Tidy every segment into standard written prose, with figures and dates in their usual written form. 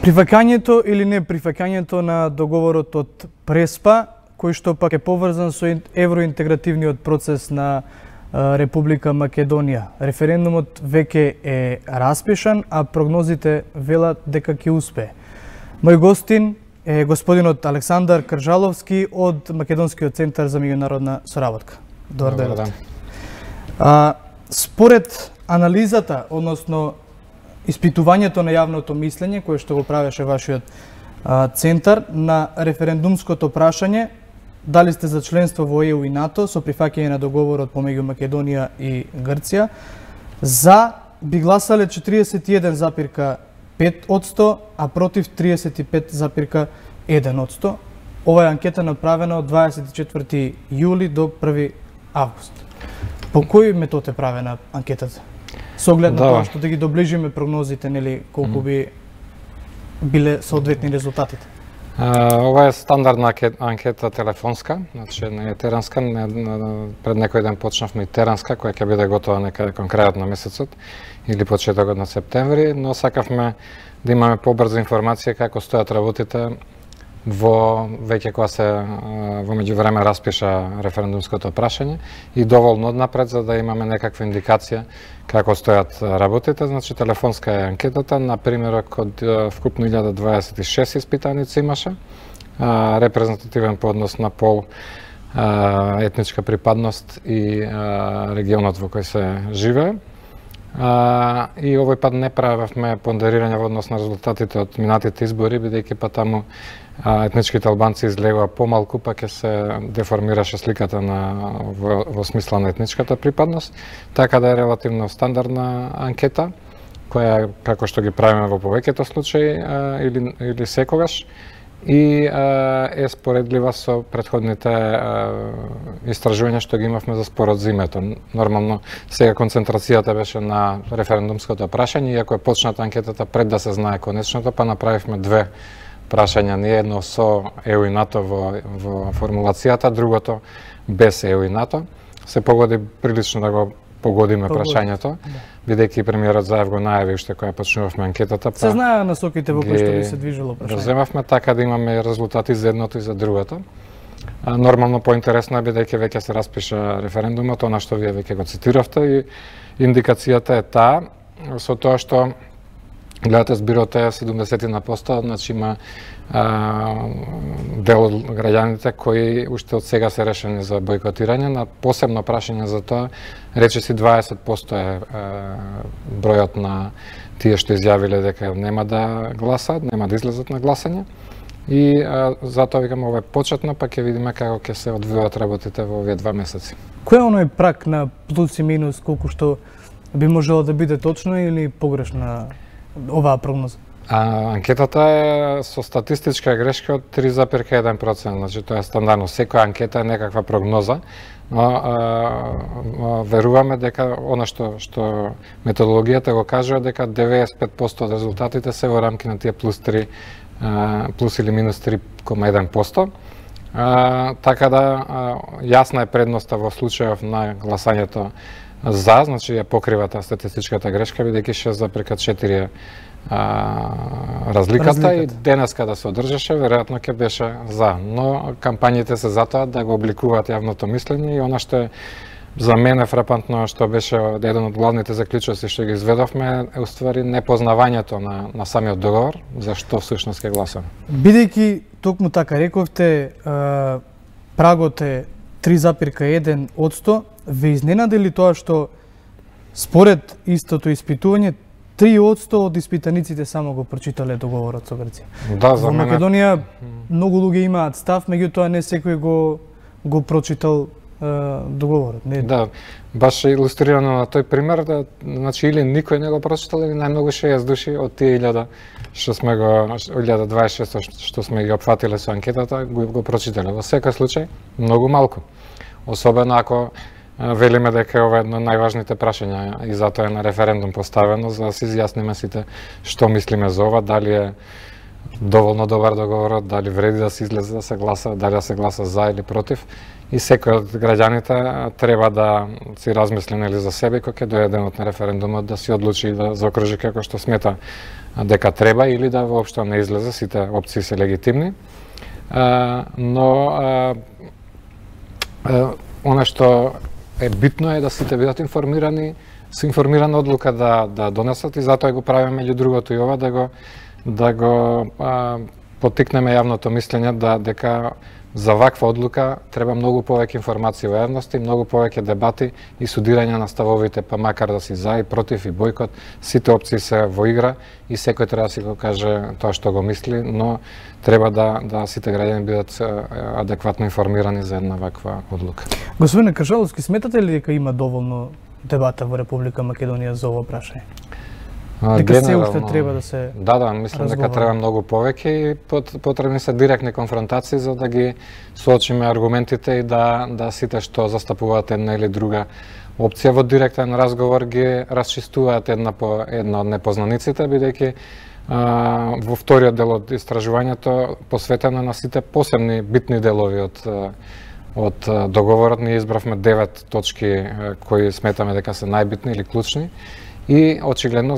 Прифаќањето или не прифаќањето на договорот од Преспа, кој што пак е поврзан со евроинтегративниот процес на Република Македонија. Референдумот веќе е распишан, а прогнозите велат дека ќе успее. Мој гостин е господинот Александар Кржаловски од Македонскиот центар за меѓународна соработка. Добар ден. Според анализата, односно испитувањето на јавното мислење, кое што го правеше вашиот центар, на референдумското прашање, дали сте за членство во ЕУ и НАТО со прифаќање на договорот помеѓу Македонија и Грција, за би гласале 41,5%, а против 35,1%. Ова е анкета направена од 24 јули до 1 август. По кој метод е правена анкетата? Со оглед на тоа што да ги доближиме прогнозите, нели, колку би биле соодветни резултатите? Ова е стандардна анкета телефонска, значи не е теранска, пред некој ден почнавме и теранска, која ќе биде готова некаде кон крајот на месецот или почетокот на септември, но сакавме да имаме побрза информација како стојат работите веќе кога се во меѓувреме распиша референдумското прашање и доволно однапред за да имаме некаква индикација како стојат работите. Значи телефонска е анкетата, на примерок од вкупно 1026 испитаници имаше, репрезентативен по однос на пол, етничка припадност и регионот во кој се живее. И овој пат не правевме пондерирање во однос на резултатите од минатите избори, бидејќи па таму етничките албанци излегува помалку, па ќе се деформираше сликата во смисла на етничката припадност. Така да е релативно стандардна анкета, која како што ги правиме во повеќето случаи или секогаш, и е споредлива со претходните истражувања што ги имавме за спорот за името. Нормално, сега концентрацијата беше на референдумското прашање, иако е почната анкетата пред да се знае конечното, па направивме две прашања, не едно со ЕУ и НАТО во формулацијата, другото без ЕУ и НАТО. Се погоди прилично да го погодиме прашањето, бидејќи премиерот Заев го најави уште кога почнувавме анкетата. Се знае насоките во кои што би се движело прашањето. Земавме така да имаме резултати за едното и за другото. Нормално поинтересно е бидејќи веќе се распиша референдумот, она што вие веќе го цитиравте, и индикацијата е таа, со тоа што гледате збирот е 70%, значи има дел од граѓаните кои уште од сега се решени за бојкотирање. На посебно прашање за тоа, речиси 20% е бројот на тие што изјавиле дека нема да гласаат, нема да излезат на гласање. И затоа викам, ова е почетно, па ќе видиме како ќе се одвиваат работите во овие 2 месеци. Кој е оној прак на плюс и минус, колку што би можело да биде точно или погрешна оваа прогноза? Анкетата е со статистичка грешка од 3,1%, значи тоа е стандардно. Секоја анкета е некаква прогноза, но веруваме дека она што методологијата го кажува, дека 95% од резултатите се во рамки на тие плюс или минус 3,1%. Така да јасна е предноста во случајов на гласањето за, значи ја покрива таа статистичката грешка, бидејќи 6,4 разликата и денеска да се одржаше, веројатно ќе беше за. Но кампањите се затоа да го обликуваат јавното мислење, и она што е за мене фрапантно, што беше еден од главните заклучоци што ги изведовме, е уствари непознавањето на самиот договор, за што всушност ќе гласаме. Бидејќи токму така рековте, прагот е 3,1%, ве изненади ли тоа што според истото испитување 3% од испитаниците само го прочитале договорот со Грција? Да, за мене. Во Македонија многу луѓе имаат став, меѓутоа не секој го прочитал договорот. Не? Да, баш илустрирано на тој пример, значи или никој не го прочитал, или најмногу 6 души од тие 1000 што сме го 1026 што сме ги опфатиле со анкетата, го прочитале. Во секој случај многу малку. Особено ако велиме дека ова е едно од најважните прашања и затоа е на референдум поставено, за да се изјасниме сите што мислиме за ова, дали е доволно добар договорот, дали вреди да се излезе да се гласа, дали да се гласа за или против. И секој од граѓаните треба да си размисли за себе кога ќе дојде денот на референдумот, да си одлучи и да заокружи како што смета дека треба или да воопшто не излезе, сите опции се легитимни. Но она што е битно е да сите бидат информирани, со информирана одлука да донесат и затоа го правиме меѓу другото и ова да го поттикнеме јавното мислење дека за ваква одлука треба многу повеќе информации во јавноста и многу повеќе дебати и судирање на ставовите, па макар да си за и против и бойкот, сите опции се во игра и секој треба да си го каже тоа што го мисли, но треба да сите граѓани бидат адекватно информирани за една ваква одлука. Господине Кажаловски, сметате ли дека има доволно дебата во Република Македонија за ова прашање? Дека се уште треба да се Да, мислам дека треба многу повеќе и потребни се директни конфронтации за да ги соочиме аргументите и да сите што застапуваат една или друга опција во директен разговор ги расчистуваат една по една од непознаниците, бидејќи во вториот дел од истражувањето посветено на сите посебни битни делови од договорот. Ние избравме 9 точки кои сметаме дека се најбитни или клучни. И очигледно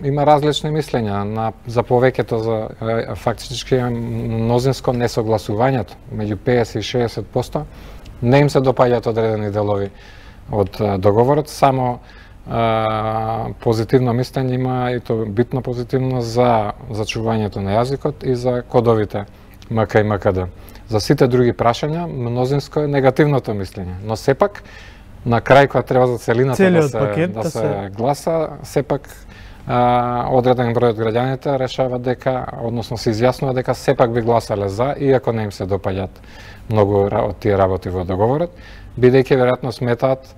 има различни мислења за повеќето за фактички мнозинско несогласувањето меѓу 50 и 60%. Не им се допаѓаат одредени делови од договорот, само позитивно мислење има и то битно позитивно за зачувањето на јазикот и за кодовите МК и МКД. За сите други прашања мнозинско е негативното мислење, но сепак на крај кога треба за целината да се гласа, сепак одреден број од граѓаните решава дека, односно се изјаснува дека сепак би гласале за, иако не им се допаѓаат многу од тие работи во договорот, бидејќи веројатно сметаат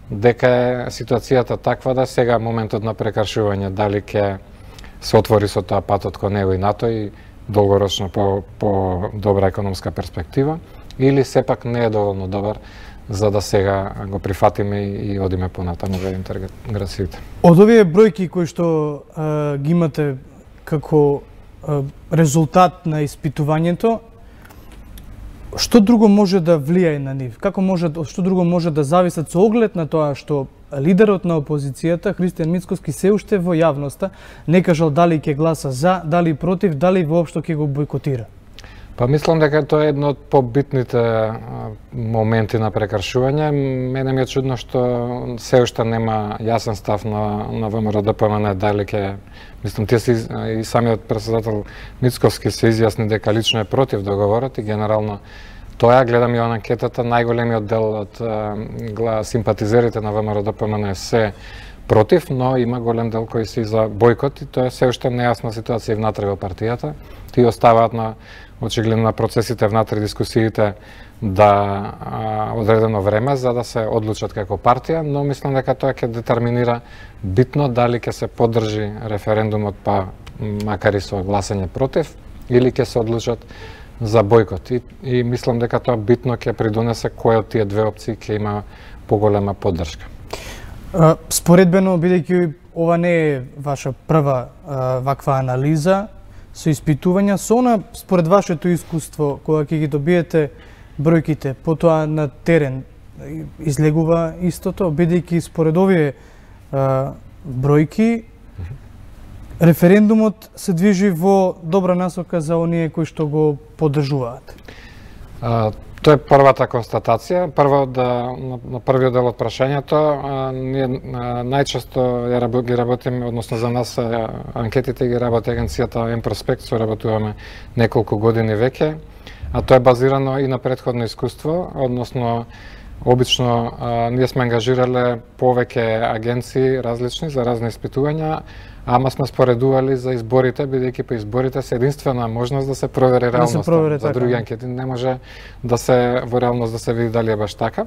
дека е ситуацијата таква да сега моментот на прекршување, дали ќе се отвори со тоа патот кон него и НАТО и долгорочно по добра економска перспектива, или сепак не е доволно добар за да сега го прифатиме и одиме понатаму во интеграциите. Од овие бројки кои што ги имате како резултат на испитувањето, што друго може да влијае на нив? Што друго може да зависат со оглед на тоа што лидерот на опозицијата, Христијан Мицкоски, се уште во јавноста не кажал дали ќе гласа за, дали против, дали воопшто ќе го бойкотира? Па мислам дека тоа е едно од побитните моменти на прекршување. Мене ми е чудно што се уште нема јасен став на ВМРО ДПМН дали ќе, мислам, тие и самиот претседател Мицковски се изјасни дека лично е против договорот и генерално тоа гледам и на анкетата, најголемиот дел од симпатизерите на ВМРО ДПМН се против, но има голем дел кои се за бойкот и тоа е се уште нејасна ситуација внатре во партијата. Тие оставаат на очигледно на процесите внатре дискусиите да одредено време за да се одлучат како партија, но мислам дека тоа ќе детерминира битно дали ќе се поддржи референдумот, па макар и со гласање против, или ќе се одлучат за бойкот. И мислам дека тоа битно ќе придонесе кој од тие две опции ќе има поголема поддршка. Споредбено, бидејќи ова не е ваша прва ваква анализа со испитувања, со она според вашето искуство, кога ќе ги добиете бројките, потоа на терен излегува истото, бидејќи според овие бројки референдумот се движи во добра насока за оние кои што го поддржуваат. Тоа е првата констатација. На првиот дел од прашањето, ние најчесто ги работиме, односно за нас анкетите ги работи агенцијата М-Проспект, соработуваме неколку години веќе, а тоа е базирано и на претходно искуство, односно обично ние сме ангажирале повеќе агенции различни за разни испитувања, ама сме споредували за изборите, бидејќи по изборите се единствена можност да се провери реалноста. За други анкети не може да се во реалност да се види дали е баш така.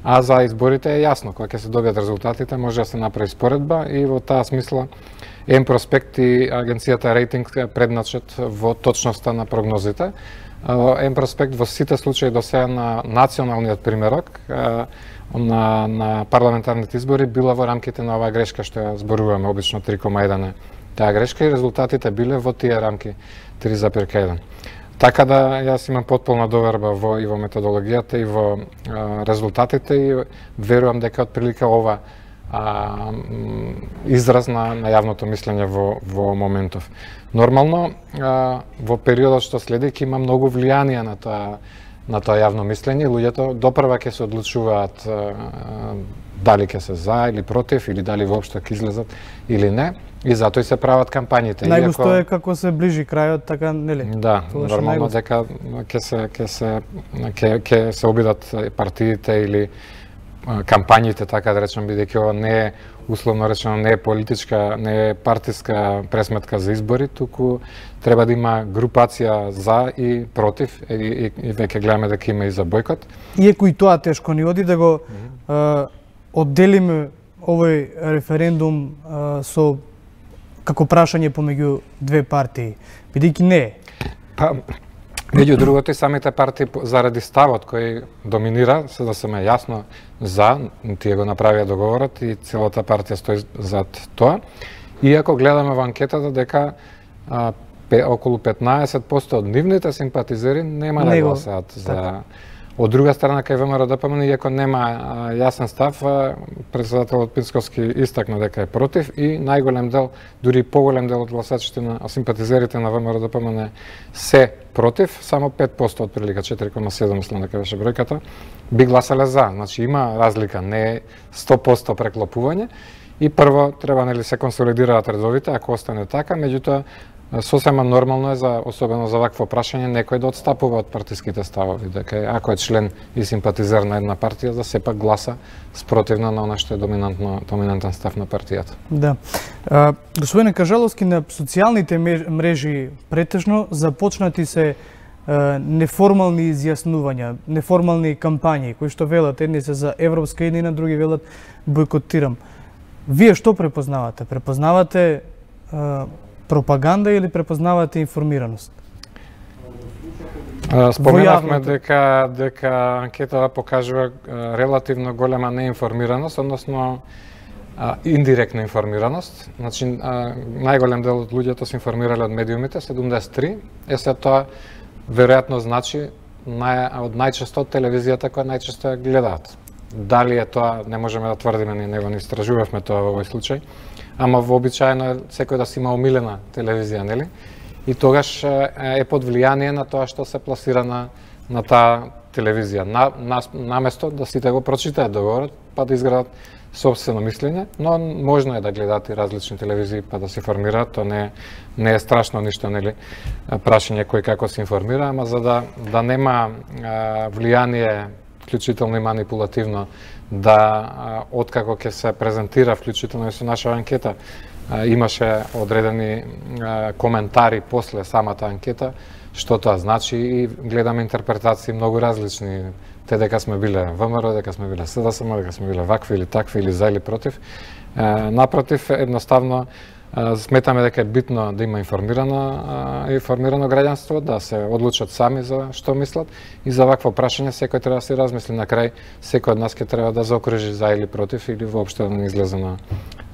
А за изборите е јасно, кога ќе се добијат резултатите, може да се направи споредба и во таа смисла М-Проспект и агенцијата Рейтинг предначат во точноста на прогнозите. М-Проспект во сите случаи до сега на националниот примерок на парламентарните избори била во рамките на оваа грешка што ја зборуваме, обично 3,1 таа грешка и резултатите биле во тие рамки 3,1. Така да јас имам потполна доверба и во методологијата и во резултатите и верувам дека отприлика ова израз на јавното мислење во моментов. Нормално, во периодот што следи ќе има многу влијание на тоа јавно мислење, луѓето допрва ќе се одлучуваат дали ќе се за или против, или дали воопшто ќе излезат или не, и затоа и се прават кампањите. Најгусто е како се ближи крајот, така, нели? Да, нормално дека ќе се обидат партиите или кампањите, така да речем, бидејќи ова не е, условно речено, не е политичка, не е партиска пресметка за избори, туку треба да има групација за и против, и веќе гледаме дека има и за бојкот. Иако и тоа тешко ни оди да го одделиме овој референдум со како прашање помеѓу две партии, бидејќи не е. Меѓу другото, и самите партии заради ставот кој доминира, се да се ме јасно за, тие го направија договорот и целата партија стои зад тоа. Иако гледаме во анкетата дека околу 15% од нивните симпатизери нема да гласаат за. Од друга страна, кај ВМРО-ДПМН, иако нема јасен став, председателот Пинсковски истакна дека е против и најголем дел, дури поголем дел од гласачите на симпатизерите на ВМРО-ДПМН се против, само 5% од прилика, 4,7 мислам дека беше бројката, би гласале за. Значи има разлика, не е 100% преклопување и прво треба нели се консолидираат редовите, ако остане така, меѓутоа сосема нормално е особено за вакво прашање некој да отстапува од партиските ставови, дека ако е член и симпатизер на една партија, да сепак гласа спротивно на она што е доминантен став на партијата. Да. Господине Кажаловски, на социјалните мрежи претежно започнати се неформални изјаснувања, неформални кампањи, кои што велат едни се за европска иднина, други велат бојкотирам. Вие што препознавате? Препознавате пропаганда или препознавате информираност? Споменавме дека анкетата покажува релативно голема неинформираност, односно индиректна информираност. Значи, најголем дел од луѓето се информирале од медиумите, 73. Се тоа веројатно значи од најчесто од телевизијата која најчесто ја гледаат. Дали е тоа, не можеме да тврдиме, не го истражувавме тоа во овој случај, ама вообичаено е секој да си има омилена телевизија, нели? И тогаш е под влијание на тоа што се пласира на таа телевизија. Наместо да сите го прочитаат договорот, па да изградат собствено мислење, но можно е да гледаат и различни телевизии па да се формираат, тоа не е страшно ништо, нели? Прашање кој како се информира, ама за да нема влијание, вклучително и манипулативно, да откако ќе се презентира, вклучително и со наша анкета, имаше одредени коментари после самата анкета, што тоа значи, и гледаме интерпретации многу различни. Те дека сме биле ВМРО, дека сме биле СДСМ, дека сме биле вакви или такви, или за или против. Напротив, едноставно сметаме дека е битно да има информирано граѓанство, да се одлучат сами за што мислат, и за вакво прашање секој треба да се размисли. На крај, секој од нас ќе треба да заокружи за или против, или воопшто да не излезе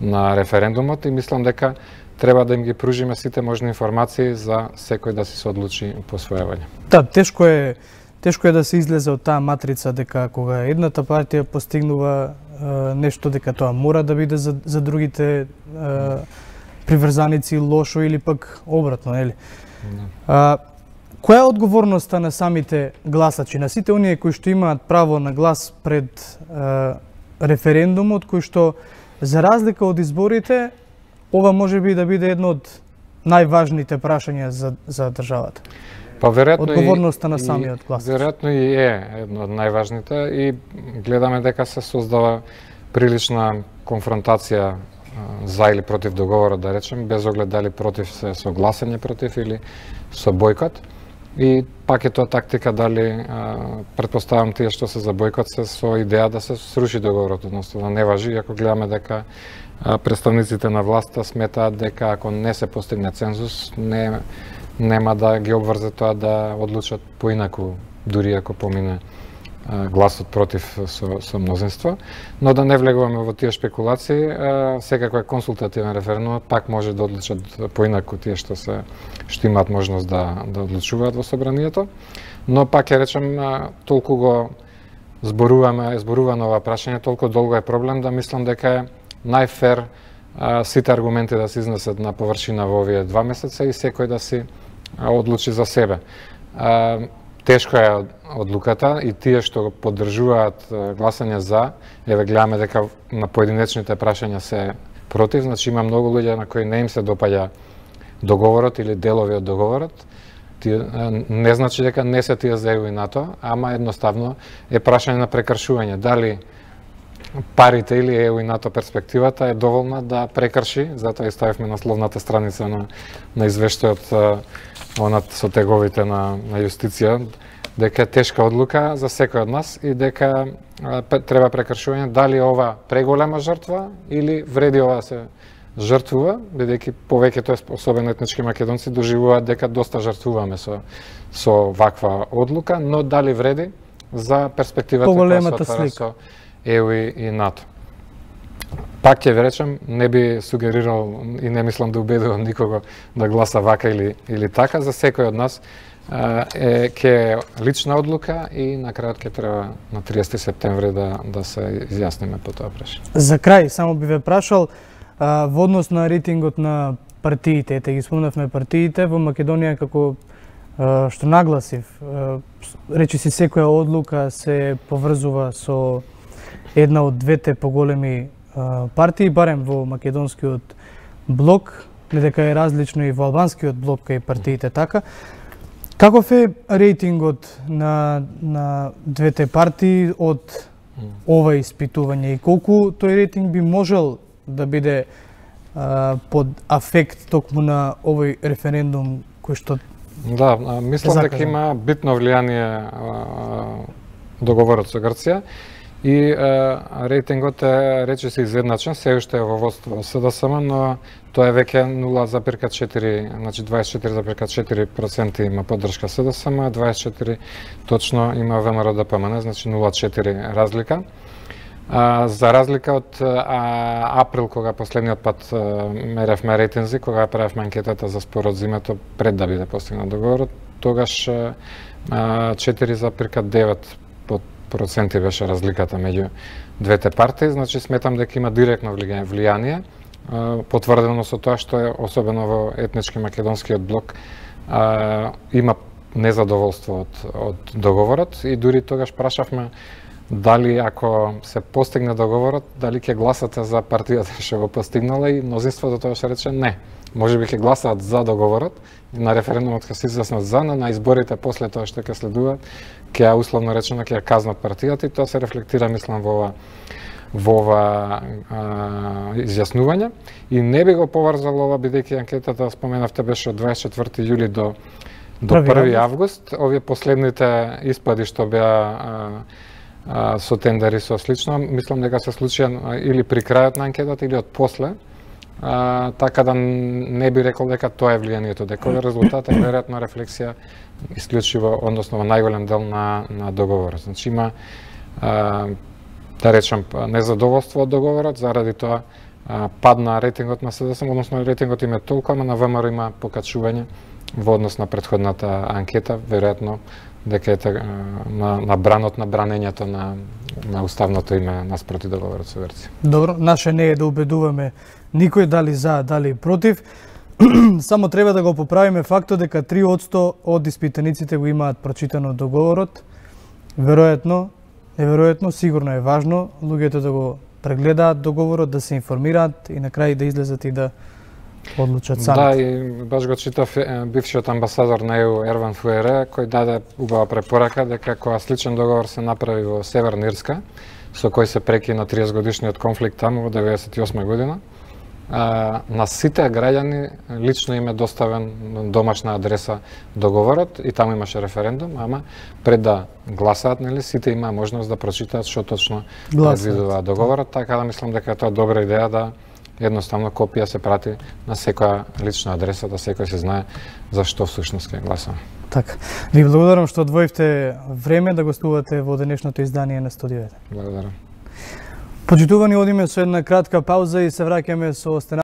на референдумот, и мислам дека треба да им ги пружиме сите можни информации за секој да се одлучи по својавање. Да, тешко е да се излезе од таа матрица дека кога едната партија постигнува нешто, дека тоа мора да биде за другите приврзаници лошо или пак обратно, нели? Која е одговорноста на самите гласачи, на сите оние кои што имаат право на глас пред референдумот, кои што за разлика од изборите, ова може би да биде едно од најважните прашања за државата? Па веројатно одговорноста на самиот гласач. Веројатно и е едно од најважните, и гледаме дека се создава прилична конфронтација за или против договорот, да речем, без оглед дали против се со гласање против или со бојкот. И пак е тоа тактика дали, предпоставам, тие што се за бојкот се со идеја да се сруши договорот, односно да не важи, иако гледаме дека представниците на власта сметаат дека ако не се постигне цензус, нема да ги обврзе тоа да одлучат поинаку, дури ако помине гласот против со мнозинство. Но да не влегуваме во тие шпекулации, секако е консултативен референдум, пак може да одлучат поинаку тие што имаат можност да одлучуваат во собранието. Но пак ќе речем, толку го зборувано ова прашање, толку долго е проблем, да мислам дека е најфер сите аргументи да се изнесат на површина во овие 2 месеца и секој да си одлучи за себе. Тешко е одлуката и тие што го поддржуваат гласање за, еве гледаме дека на поединечните прашања се против, значи има многу луѓе на кои не им се допаѓа договорот или делови од договорот. Не значи дека не се тие за ЕУ и НАТО, ама едноставно е прашање на прекршување. Дали парите или ЕУ и НАТО перспективата е доволна да прекрши, затоа и ставивме на словната страница на извештајот онат со теговите на јустиција, дека е тешка одлука за секој од нас и дека треба прекршување. Дали ова преголема жртва или вреди ова се жртвува, бидејќи повеќето, особено етнички македонци, доживуваат дека доста жртвуваме со ваква одлука, но дали вреди за перспективата која се отвара со ЕУ и НАТО. Пак ќе ви речем, не би сугерирал и не мислам да убедувам никого да гласа вака или така. За секој од нас е лична одлука и на крајот ќе треба на 30 септември да се изјасниме по тоа прашање. За крај, само би ве прашал, во однос на рейтингот на партиите, ете ги спомнавме партиите, во Македонија како што нагласив, речиси секоја одлука се поврзува со една од двете поголеми партии, барем во македонскиот блок, не дека е различно и во албанскиот блок кај партиите така. Каков е рейтингот на двете партии од ова испитување и колку тој рейтинг би можел да биде под афект токму на овој референдум кој што Да, мислам дека има битно влијание договорот со Грција и рейтингот е речиси изедначен, се уште е во водство СДСМ, но тоа е веќе 0,4, значи 24,4% има поддршка СДСМ, 24 точно има ВМРО ДПМН, значи 0,4 разлика. За разлика од април, кога последниот пат меревме рейтинзи, кога правевме анкетата за спорот зимето пред да биде постигнат договорот, тогаш 4,9% беше разликата меѓу двете партии, значи сметам дека има директно влијание, потврдено со тоа што е особено во етнички македонскиот блок има незадоволство од договорот и дури тогаш прашавме дали ако се постигне договорот, дали ќе гласате за партијата што го постигнала и мнозинството тоа што рече не. Може би ќе гласаат за договорот, на референдумот ќе се изјаснат за, но на изборите после тоа што ќе следуваат, ќе условно речено ќе казнат партијата и тоа се рефлектира, мислам, во ова изјаснување. И не би го поврзал ова, бидејќи анкетата, споменавте, беше од 24 јули до 1 август. Овие последните испади што беа со тендери со слично, мислам дека се случија или при крајот на анкетата или од после, така да не би рекол дека тоа е влијанието, дека овој резултат е веројатно рефлексија исклучиво, односно во најголем дел на договорот. Значи има, да речем, незадоволство од договорот, заради тоа падна рейтингот на СДСМ, односно рейтингот им е толку, ама на ВМРО има покачување во однос на претходната анкета, веројатно дека е на бранот на бранењето на уставното име наспроти договорот со Грција. Добро, наше не е да убедуваме никој дали за, дали против. Само треба да го поправиме фактот дека 3% од испитаниците го имаат прочитано договорот. Веројатно, неверојатно, сигурно е важно луѓето да го прегледаат договорот, да се информираат и на крај да излезат и да одлучат сами. Да, и баш го читав бившиот амбасадор на ЕУ Ерван Фуере, кој даде убава препорака дека кога сличен договор се направи во Северна Ирска, со кој се прекина 30 годишниот конфликт таму во 98 година, на сите граѓани лично им е доставен домашна адреса договорот и таму имаше референдум, ама пред да гласаат, нели, сите имаа можност да прочитаат што точно предвидува договорот, така да мислам дека тоа е добра идеја да едноставно копија се прати на секоја лична адреса, да секој се знае за што всушност ќе гласува. Така. Ви благодарам што одвоивте време да гостувате во денешното издание на Студиото. Благодарам. Почитувани, одиме со една кратка пауза и се враќаме со